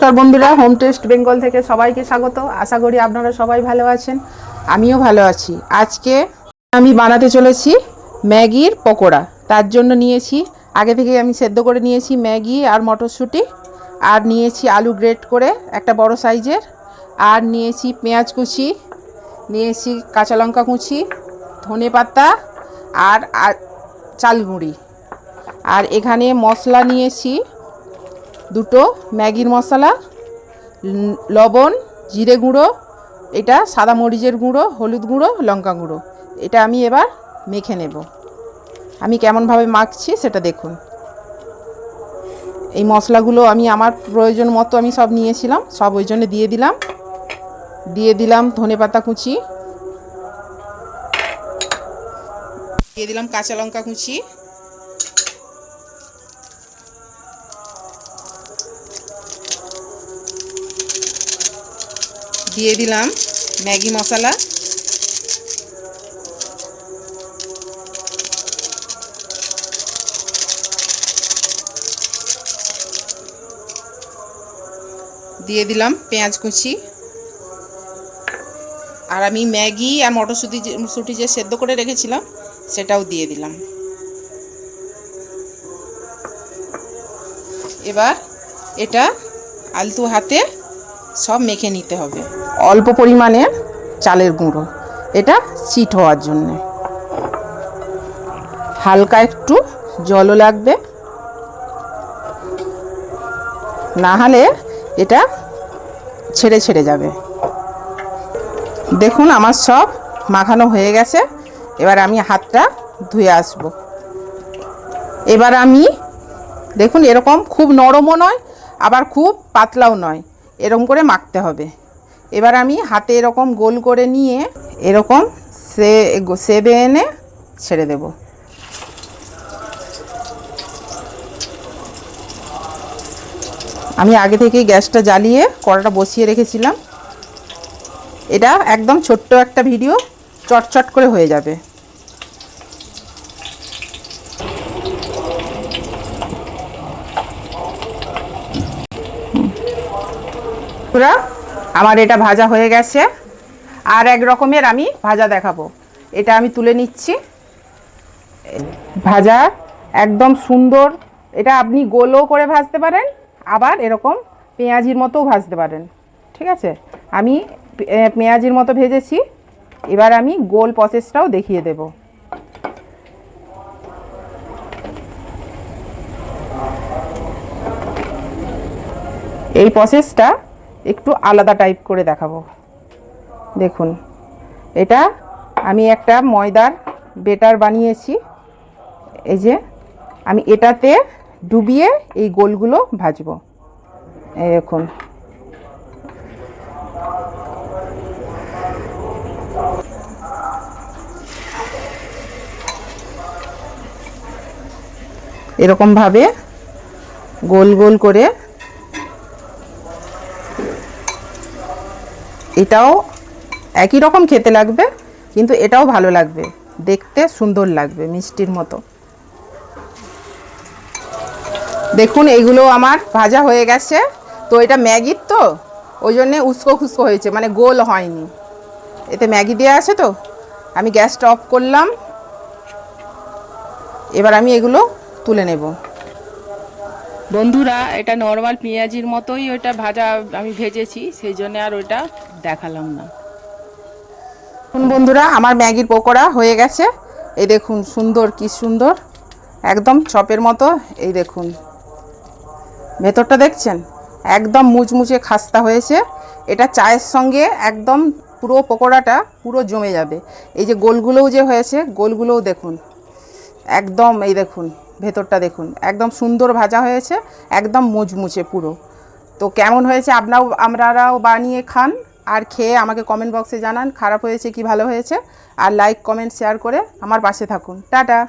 নমস্কার বন্ধুরা, home test Bengal থেকে সবাইকে স্বাগত। আশা করি আপনারা সবাই ভালো আছেন, আমিও ভালো আছি। আজকে আমি বানাতে চলেছি ম্যাগির পকোড়া। তার জন্য নিয়েছি, আগে থেকে আমি সেদ্ধ করে নিয়েছি ম্যাগি আর মটরশুঁটি, আর নিয়েছি আলু গ্রেট করে একটা বড় সাইজের, আর নিয়েছি পেঁয়াজ কুচি, নিয়েছি কাঁচা লঙ্কা কুচি, ধনে পাতা আর চালগুঁড়ি। আর এখানে মশলা নিয়েছি দুটো ম্যাগির মশলা, লবণ, জিরে গুঁড়ো, এটা সাদা মরিচের গুঁড়ো, হলুদ গুঁড়ো, লঙ্কা গুঁড়ো। এটা আমি এবার মেখে নেব। আমি কেমনভাবে মাখছি সেটা দেখুন। এই মশলাগুলো আমি আমার প্রয়োজন মতো আমি সব নিয়েছিলাম, সব ওই জন্য দিয়ে দিলাম ধনে পাতা কুচি, দিয়ে দিলাম কাঁচা লঙ্কা কুচি, দিয়ে দিলাম ম্যাগি মশলা, দিয়ে দিলাম পেঁয়াজ কুচি, আর আমি ম্যাগি আর মটরশুঁটি যে সেদ্ধ করে রেখেছিলাম সেটাও দিয়ে দিলাম। এবার এটা আলতু হাতে সব মেখে নিতে হবে। অল্প পরিমাণে চালের গুঁড়ো, এটা চিট হওয়ার জন্যে। হালকা একটু জলও লাগবে, না হলে এটা ছেড়ে যাবে। দেখুন আমার সব মাখানো হয়ে গেছে। এবার আমি হাতটা ধুয়ে আসব। এবার আমি দেখুন এরকম খুব নরমও নয় আবার খুব পাতলাও নয়, এরকম করে মাখতে হবে। এবার আমি হাতে এরকম গোল করে নিয়ে এরকম সেবে এনে ছেড়ে দেব। আমি আগে থেকেই গ্যাসটা জ্বালিয়ে কড়াটা বসিয়ে রেখেছিলাম। এটা একদম ছোট্ট একটা ভিডিও, চটচট করে হয়ে যাবে। পুরা আমার এটা ভাজা হয়ে গেছে। আর এক রকমের আমি ভাজা দেখাবো, এটা আমি তুলে নিচ্ছি। ভাজা একদম সুন্দর। এটা আপনি গোলও করে ভাজতে পারেন, আবার এরকম পেঁয়াজির মতোও ভাজতে পারেন। ঠিক আছে, আমি পেঁয়াজির মতো ভেজেছি। এবার আমি গোল প্রসেসটাও দেখিয়ে দেব। এই প্রসেসটা একটু আলাদা টাইপ করে দেখাবো। দেখুন, এটা আমি একটা ময়দার বেটার বানিয়েছি। এই যে আমি এটাতে ডুবিয়ে এই গোলগুলো ভাজবো। এই দেখুন, এরকমভাবে গোল গোল করে। এটাও একই রকম খেতে লাগবে, কিন্তু এটাও ভালো লাগবে, দেখতে সুন্দর লাগবে, মিষ্টির মতো। দেখুন এইগুলো আমার ভাজা হয়ে গেছে। তো এটা ম্যাগির, তো ওই জন্যে উস্কো খুস্কো হয়েছে, মানে গোল হয়নি। এতে ম্যাগি দেওয়া আছে। তো আমি গ্যাসটা অফ করলাম। এবার আমি এগুলো তুলে নেব। বন্ধুরা, এটা নর্মাল পেঁয়াজির মতোই ওইটা ভাজা আমি ভেজেছি, সেই জন্য আর ওইটা দেখালাম না। বন্ধুরা, আমার ম্যাগির পকোড়া হয়ে গেছে। এই দেখুন সুন্দর, কি সুন্দর, একদম চপের মতো। এই দেখুন ভেতরটা দেখছেন, একদম মুচমুচে খাস্তা হয়েছে। এটা চায়ের সঙ্গে একদম পুরো পকোড়াটা পুরো জমে যাবে। এই যে গোলগুলোও যে হয়েছে, গোলগুলোও দেখুন একদম, এই দেখুন ভেতরটা দেখুন, একদম সুন্দর ভাজা হয়েছে, একদম মুচমুচে পুরো। তো কেমন হয়েছে আপনারাও বানিয়ে খান, আর খেয়ে আমাকে কমেন্ট বক্সে জানান খারাপ হয়েছে কি ভালো হয়েছে। আর লাইক কমেন্ট শেয়ার করে আমার পাশে থাকুন। টাটা।